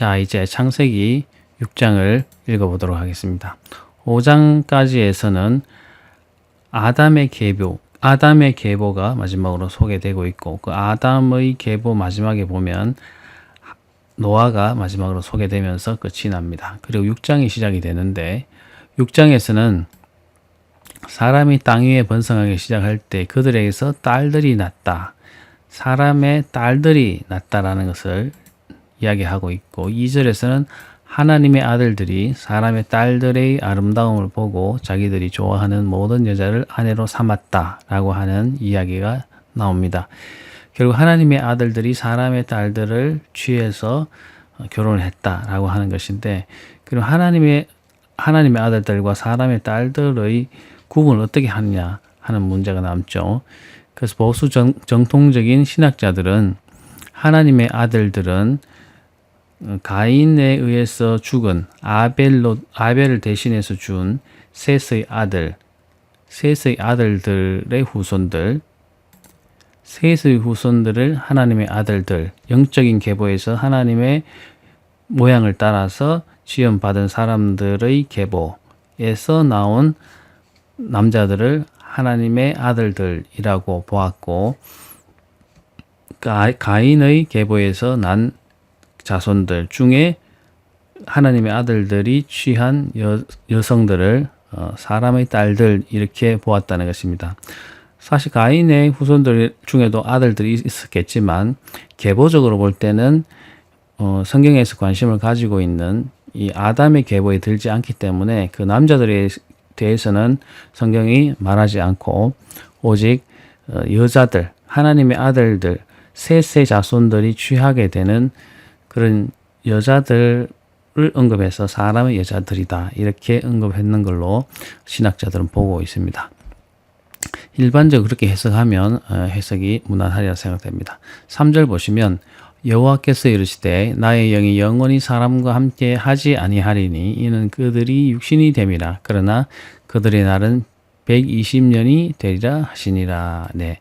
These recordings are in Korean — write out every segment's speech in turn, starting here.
자, 이제 창세기 6장을 읽어보도록 하겠습니다. 5장까지에서는 아담의 계보가 마지막으로 소개되고 있고, 그 아담의 계보 마지막에 보면 노아가 마지막으로 소개되면서 끝이 납니다. 그리고 6장이 시작이 되는데, 6장에서는 사람이 땅 위에 번성하기 시작할 때 그들에게서 딸들이 났다. 사람의 딸들이 났다라는 것을 이야기하고 있고, 2절에서는 하나님의 아들들이 사람의 딸들의 아름다움을 보고 자기들이 좋아하는 모든 여자를 아내로 삼았다라고 하는 이야기가 나옵니다. 결국 하나님의 아들들이 사람의 딸들을 취해서 결혼을 했다라고 하는 것인데, 그리고 하나님의 아들들과 사람의 딸들의 구분을 어떻게 하느냐 하는 문제가 남죠. 그래서 보수 정통적인 신학자들은 하나님의 아들들은 가인에 의해서 죽은 아벨을 대신해서 준 셋의 아들들의 후손들, 셋의 후손들을 하나님의 아들들, 영적인 계보에서 하나님의 모양을 따라서 지음받은 사람들의 계보에서 나온 남자들을 하나님의 아들들이라고 보았고, 가인의 계보에서 난 자손들 중에 하나님의 아들들이 취한 여성들을 사람의 딸들 이렇게 보았다는 것입니다. 사실 가인의 후손들 중에도 아들들이 있었겠지만 계보적으로 볼 때는 성경에서 관심을 가지고 있는 이 아담의 계보에 들지 않기 때문에 그 남자들에 대해서는 성경이 말하지 않고 오직 여자들, 하나님의 아들들, 셋의 자손들이 취하게 되는 그런 여자들을 언급해서 사람의 여자들이다 이렇게 언급했는 걸로 신학자들은 보고 있습니다. 일반적으로 그렇게 해석하면 해석이 무난하리라 생각됩니다. 3절 보시면 여호와께서 이르시되 나의 영이 영원히 사람과 함께 하지 아니하리니 이는 그들이 육신이 됨이라. 그러나 그들의 날은 120년이 되리라 하시니라. 네.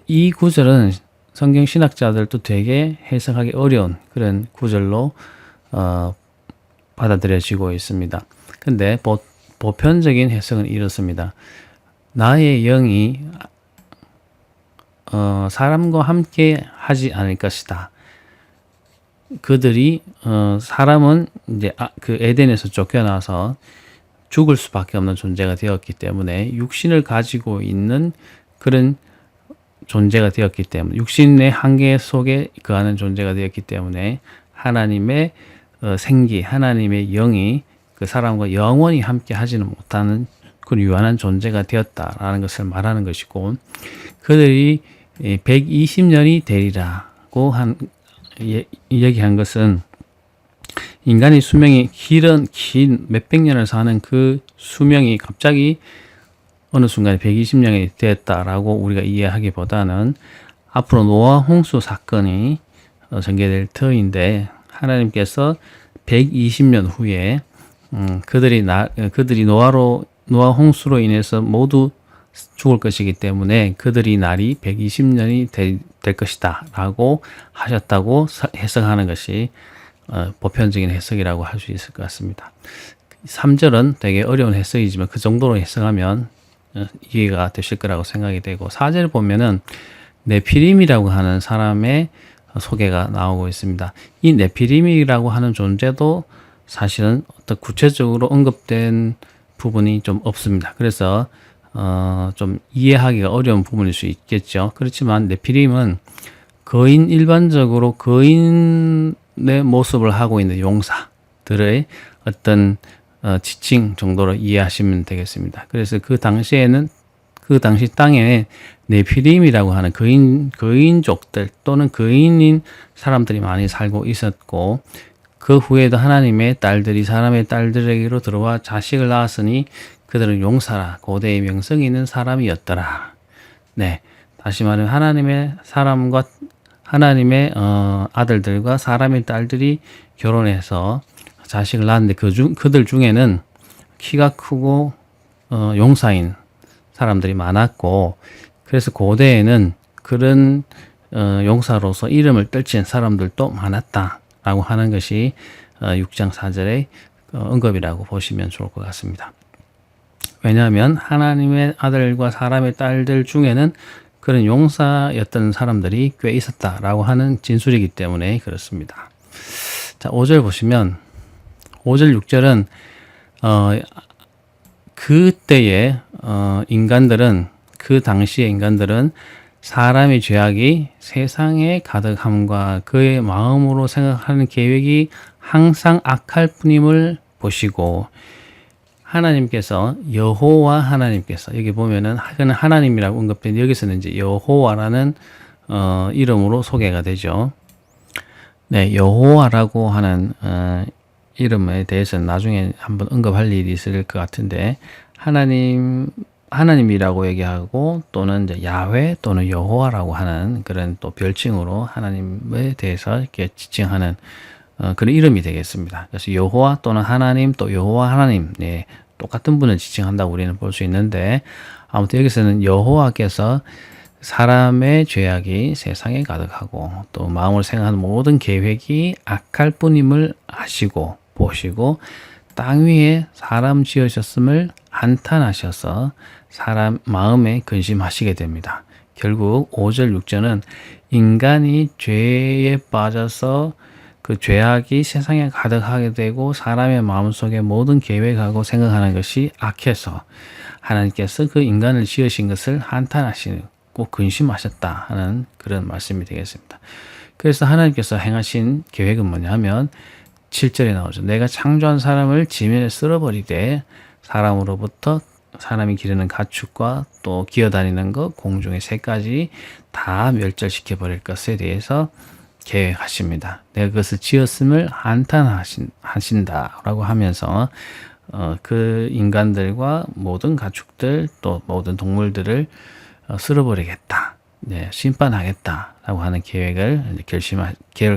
이 구절은 성경 신학자들도 되게 해석하기 어려운 그런 구절로 받아들여지고 있습니다. 근데 보편적인 해석은 이렇습니다. 나의 영이 사람과 함께 하지 않을 것이다. 그들이 사람은 이제 그 에덴에서 쫓겨나서 죽을 수밖에 없는 존재가 되었기 때문에 육신을 가지고 있는 그런 존재가 되었기 때문에 육신의 한계 속에 거하는 존재가 되었기 때문에 하나님의 생기, 하나님의 영이 그 사람과 영원히 함께 하지는 못하는 그런 유한한 존재가 되었다라는 것을 말하는 것이고, 그들이 120년이 되리라고 얘기한 것은 인간의 수명이 긴 몇백 년을 사는 그 수명이 갑자기 어느 순간에 120년이 되었다라고 우리가 이해하기보다는 앞으로 노아 홍수 사건이 전개될 터인데 하나님께서 120년 후에 그들이 노아 홍수로 인해서 모두 죽을 것이기 때문에 그들이 날이 120년이 될 것이다 라고 하셨다고 해석하는 것이 보편적인 해석이라고 할 수 있을 것 같습니다. 3절은 되게 어려운 해석이지만 그 정도로 해석하면 이해가 되실 거라고 생각이 되고, 4절 보면은 네피림이라고 하는 사람의 소개가 나오고 있습니다. 이 네피림이라고 하는 존재도 사실은 어떤 구체적으로 언급된 부분이 좀 없습니다. 그래서 좀 이해하기가 어려운 부분일 수 있겠죠. 그렇지만 네피림은 일반적으로 거인의 모습을 하고 있는 용사들의 어떤 지칭 정도로 이해하시면 되겠습니다. 그래서 그 당시 땅에 네피림이라고 하는 거인족들 또는 거인인 사람들이 많이 살고 있었고, 그 후에도 하나님의 딸들이 사람의 딸들에게로 들어와 자식을 낳았으니 그들은 용사라, 고대의 명성이 있는 사람이었더라. 네, 다시 말하면 하나님의 아들들과 사람의 딸들이 결혼해서 자식을 낳았는데 그들 중에는 키가 크고 용사인 사람들이 많았고, 그래서 고대에는 그런 용사로서 이름을 떨친 사람들도 많았다. 라고 하는 것이 6장 4절의 언급이라고 보시면 좋을 것 같습니다. 왜냐하면 하나님의 아들과 사람의 딸들 중에는 그런 용사였던 사람들이 꽤 있었다라고 하는 진술이기 때문에 그렇습니다. 자, 5절 보시면 5절 6절은 그때의 인간들은 그 당시의 인간들은 사람의 죄악이 세상에 가득함과 그의 마음으로 생각하는 계획이 항상 악할 뿐임을 보시고 하나님께서 여호와 하나님께서 여기 보면은 그는 하나님이라고 언급된 여기서는 이제 여호와라는 이름으로 소개가 되죠. 네, 여호와라고 하는 이름에 대해서는 나중에 한번 언급할 일이 있을 것 같은데 하나님이라고 얘기하고 또는 이제 야훼 또는 여호와라고 하는 그런 또 별칭으로 하나님에 대해서 이렇게 지칭하는 그런 이름이 되겠습니다. 그래서 여호와 또는 하나님 또 여호와 하나님 네, 똑같은 분을 지칭한다고 우리는 볼 수 있는데 아무튼 여기서는 여호와께서 사람의 죄악이 세상에 가득하고 또 마음을 생각하는 모든 계획이 악할 뿐임을 아시고 보시고 땅 위에 사람 지으셨음을 한탄하셔서 사람 마음에 근심하시게 됩니다. 결국 5절 6절은 인간이 죄에 빠져서 그 죄악이 세상에 가득하게 되고 사람의 마음속에 모든 계획하고 생각하는 것이 악해서 하나님께서 그 인간을 지으신 것을 한탄하시고 근심하셨다 하는 그런 말씀이 되겠습니다. 그래서 하나님께서 행하신 계획은 뭐냐면 7절에 나오죠. 내가 창조한 사람을 지면에 쓸어버리되 사람으로부터 사람이 기르는 가축과 또 기어다니는 것 공중의 새까지 다 멸절시켜 버릴 것에 대해서 계획하십니다. 내가 그것을 지었음을 한탄하신다라고 하면서 그 인간들과 모든 가축들 또 모든 동물들을 쓸어버리겠다. 네, 심판하겠다라고 하는 계획을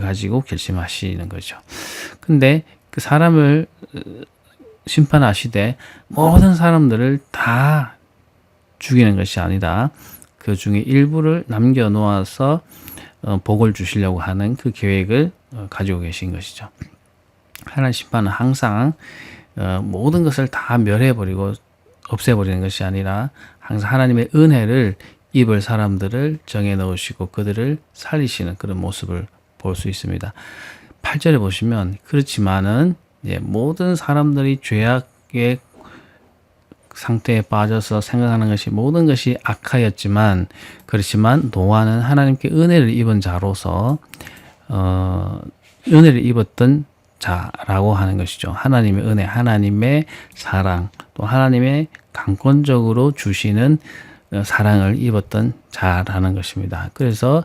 가지고 결심하시는 거죠. 근데 그 사람을 심판하시되 모든 사람들을 다 죽이는 것이 아니라 그 중에 일부를 남겨놓아서 복을 주시려고 하는 그 계획을 가지고 계신 것이죠. 하나님 심판은 항상 모든 것을 다 멸해버리고 없애버리는 것이 아니라 항상 하나님의 은혜를 입을 사람들을 정해 넣으시고 그들을 살리시는 그런 모습을 볼 수 있습니다. 8절에 보시면 그렇지만은 모든 사람들이 죄악의 상태에 빠져서 생각하는 것이 모든 것이 악하였지만 그렇지만 노아는 하나님께 은혜를 입은 자로서 은혜를 입었던 자라고 하는 것이죠. 하나님의 은혜, 하나님의 사랑, 또 하나님의 강권적으로 주시는 사랑을 입었던 자라는 것입니다. 그래서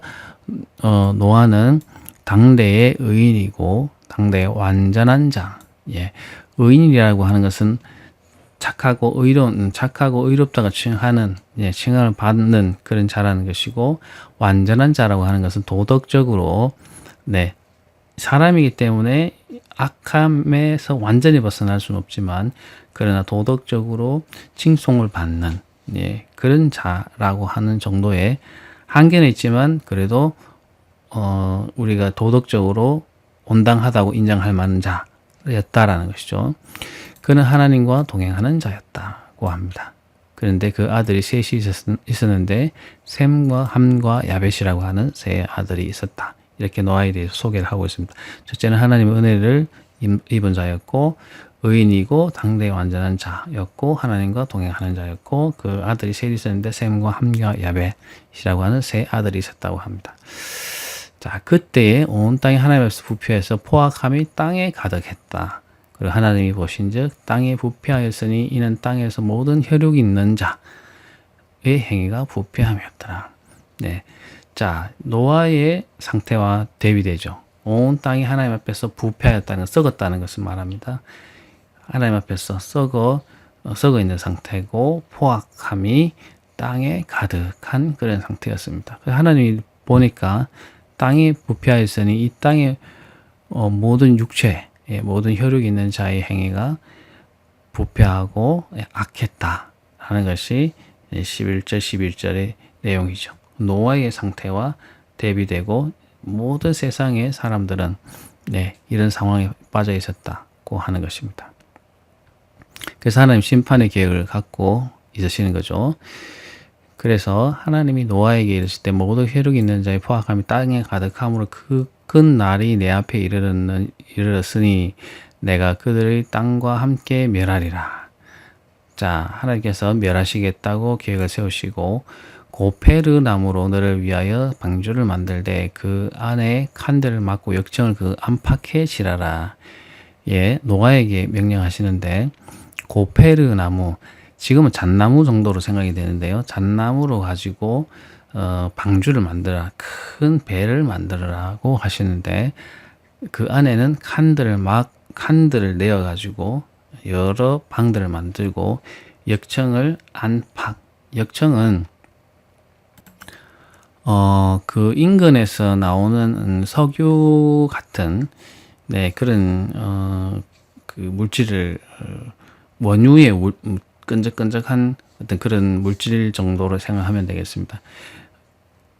노아는 당대의 의인이고 당대의 완전한 자. 의인이라고 하는 것은 착하고 의롭다가 칭함을 받는 그런 자라는 것이고 완전한 자라고 하는 것은 도덕적으로 사람이기 때문에 악함에서 완전히 벗어날 수는 없지만 그러나 도덕적으로 칭송을 받는 그런 자라고 하는 정도의 한계는 있지만 그래도 우리가 도덕적으로 온당하다고 인정할 만한 자였다라는 것이죠. 그는 하나님과 동행하는 자였다고 합니다. 그런데 그 아들이 셋이 있었는데 셈과 함과 야벳이라고 하는 세 아들이 있었다. 이렇게 노아에 대해서 소개를 하고 있습니다. 첫째는 하나님의 은혜를 입은 자였고 의인이고 당대의 완전한 자였고 하나님과 동행하는 자였고 그 아들이 셋이 있었는데 셈과 함과 야벳이라고 하는 세 아들이 있었다고 합니다. 자, 그때에 온 땅이 하나님 앞에서 부패해서 포악함이 땅에 가득했다. 그리고 하나님이 보신즉 땅에 부패하였으니 이는 땅에서 모든 혈육이 있는 자의 행위가 부패함이었더라. 자, 노아의 상태와 대비되죠. 온 땅이 하나님 앞에서 부패하였다는 썩었다는 것을 말합니다. 하나님 앞에서 썩어 있는 상태고 포악함이 땅에 가득한 그런 상태였습니다. 하나님이 보니까 땅이 부패하였으니 이 땅의 모든 육체, 모든 혈육이 있는 자의 행위가 부패하고 악했다 하는 것이 11절의 내용이죠. 노아의 상태와 대비되고 모든 세상의 사람들은 네, 이런 상황에 빠져 있었다고 하는 것입니다. 그래서 하나님 심판의 계획을 갖고 있으시는 거죠. 그래서 하나님이 노아에게 이르실 때 모두 혈육이 있는 자의 포악함이 땅에 가득함으로 그 큰 날이 내 앞에 이르렀으니 내가 그들의 땅과 함께 멸하리라. 자, 하나님께서 멸하시겠다고 계획을 세우시고 고페르 나무로 너를 위하여 방주를 만들되 그 안에 칸들을 막고 역청을 그 안팎에 칠하라. 예, 노아에게 명령하시는데 고페르 나무, 지금은 잣나무 정도로 생각이 되는데요. 잣나무로 가지고 방주를 만들어라, 큰 배를 만들어라고 하시는데 그 안에는 칸들을 내어 가지고 여러 방들을 만들고 역청을 안팎, 역청은 그 인근에서 나오는 석유 같은 네, 그런 그 물질을 원유의 끈적끈적한 어떤 그런 물질 정도로 생각하면 되겠습니다.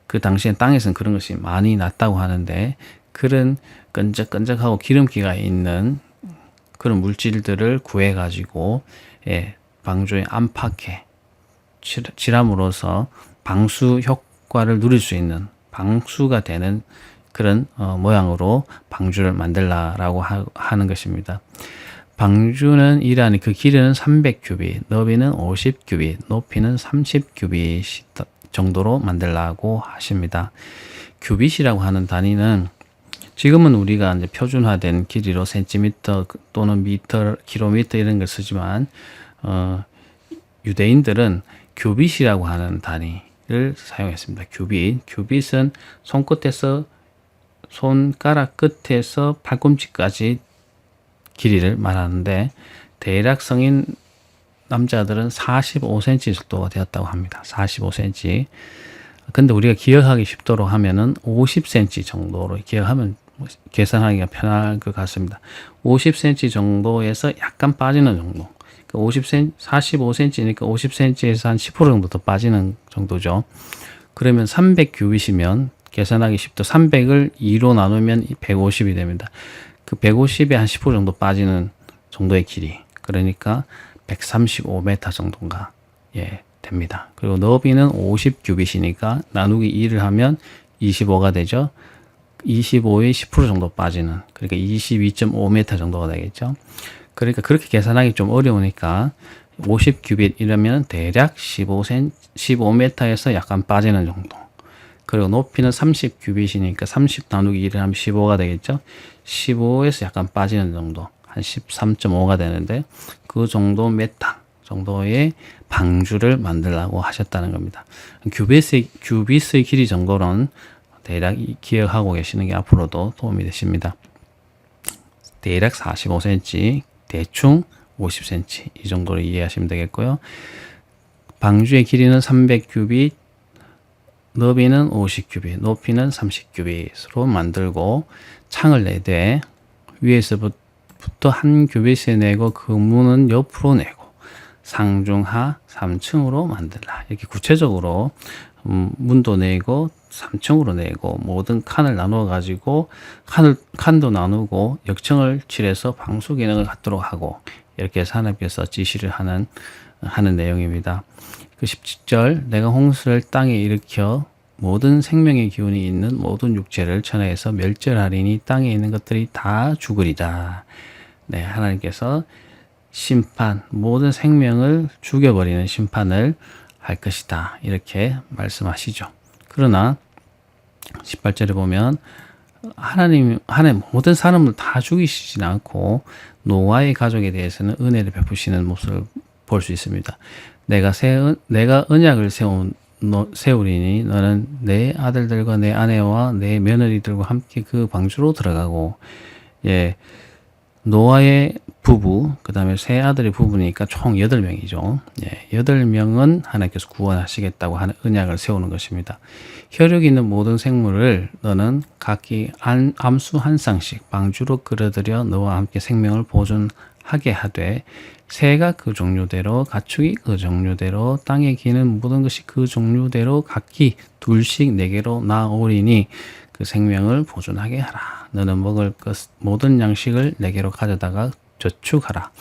그 당시엔 땅에서는 그런 것이 많이 났다고 하는데 그런 끈적끈적하고 기름기가 있는 그런 물질들을 구해 가지고 예, 방주의 안팎에 칠함으로써 방수 효과를 누릴 수 있는 방수가 되는 그런 모양으로 방주를 만들라라고 하는 것입니다. 방주는 이러하니 그 길이는 300규빗, 너비는 50규빗, 높이는 30규빗 정도로 만들라고 하십니다. 규빗이라고 하는 단위는 지금은 우리가 이제 표준화된 길이로 센티미터 또는 미터, 킬로미터 이런 걸 쓰지만 유대인들은 규빗이라고 하는 단위를 사용했습니다. 규빗은 손가락 끝에서 팔꿈치까지 길이를 말하는데 대략 성인 남자들은 45cm 정도가 되었다고 합니다. 45cm. 근데 우리가 기억하기 쉽도록 하면은 50cm 정도로 기억하면 계산하기가 편할 것 같습니다. 50cm 정도에서 약간 빠지는 정도. 50cm, 45cm니까 50cm에서 한 10% 정도 더 빠지는 정도죠. 그러면 300규빗이면 계산하기 쉽도 300을 2로 나누면 150이 됩니다. 그 150에 한 10% 정도 빠지는 정도의 길이. 그러니까 135m 정도인가 예, 됩니다. 그리고 너비는 50규빗이니까 나누기 2를 하면 25가 되죠. 25에 10% 정도 빠지는, 그러니까 22.5m 정도가 되겠죠. 그러니까 그렇게 계산하기 좀 어려우니까 50규빗 이러면 대략 15m에서 약간 빠지는 정도. 그리고 높이는 30규빗이니까 30 나누기 1을 하면 15가 되겠죠. 15에서 약간 빠지는 정도. 한 13.5가 되는데 그 정도 메타 정도의 방주를 만들라고 하셨다는 겁니다. 규빗의 길이 정도는 대략 기억하고 계시는 게 앞으로도 도움이 되십니다. 대략 45cm, 대충 50cm 이 정도로 이해하시면 되겠고요. 방주의 길이는 300규빗, 너비는 50규빗, 높이는 30규빗으로 만들고 창을 내되 위에서부터 한 규빗에 내고 그 문은 옆으로 내고 상중하 3층으로 만들라. 이렇게 구체적으로 문도 내고 3층으로 내고 모든 칸을 나누어 가지고 칸도 나누고 역청을 칠해서 방수 기능을 갖도록 하고 이렇게 하나님께서 지시를 하는 내용입니다. 그 17절 내가 홍수를 땅에 일으켜 모든 생명의 기운이 있는 모든 육체를 천하에서 멸절하리니 땅에 있는 것들이 다 죽으리라. 네, 하나님께서 심판, 모든 생명을 죽여버리는 심판을 할 것이다. 이렇게 말씀하시죠. 그러나 18절에 보면 하나님 모든 사람을 다 죽이시진 않고 노아의 가족에 대해서는 은혜를 베푸시는 모습을 볼 수 있습니다. 내가 언약을 세우리니 너는 내 아들들과 내 아내와 내 며느리들과 함께 그 방주로 들어가고, 예, 노아의 부부, 그 다음에 세 아들의 부부니까 총 8명이죠. 예, 8명은 하나님께서 구원하시겠다고 하는 언약을 세우는 것입니다. 혈육 있는 모든 생물을 너는 각기 암수 한 쌍씩 방주로 끌어들여 너와 함께 생명을 보존하게 하되, 새가 그 종류대로, 가축이 그 종류대로, 땅에 기는 모든 것이 그 종류대로 각기 둘씩 내게로 나오리니 그 생명을 보존하게 하라. 너는 먹을 것 모든 양식을 내게로 가져다가 저축하라.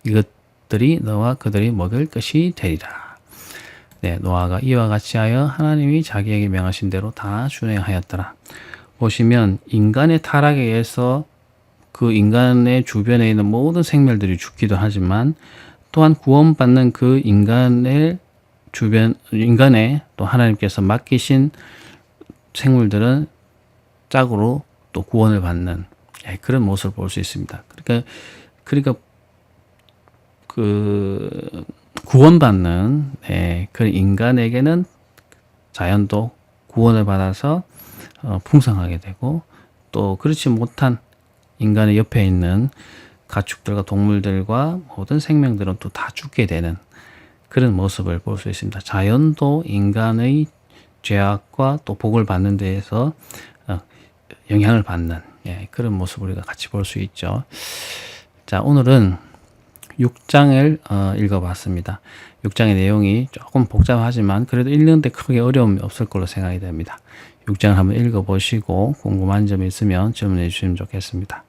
이것들이 너와 그들이 먹을 것이 되리라. 네, 노아가 이와 같이 하여 하나님이 자기에게 명하신 대로 다 준행하였더라. 보시면 인간의 타락에 의해서 그 인간의 주변에 있는 모든 생물들이 죽기도 하지만 또한 구원받는 그 인간의 인간의 또 하나님께서 맡기신 생물들은 짝으로 또 구원을 받는 그런 모습을 볼 수 있습니다. 그러니까 그 구원받는 그 인간에게는 자연도 구원을 받아서 풍성하게 되고 또 그렇지 못한 인간의 옆에 있는 가축들과 동물들과 모든 생명들은 또 다 죽게 되는 그런 모습을 볼 수 있습니다. 자연도 인간의 죄악과 또 복을 받는 데에서 영향을 받는 그런 모습을 우리가 같이 볼 수 있죠. 자, 오늘은 6장을 읽어봤습니다. 6장의 내용이 조금 복잡하지만 그래도 읽는데 크게 어려움이 없을 걸로 생각이 됩니다. 6장을 한번 읽어보시고 궁금한 점이 있으면 질문해 주시면 좋겠습니다.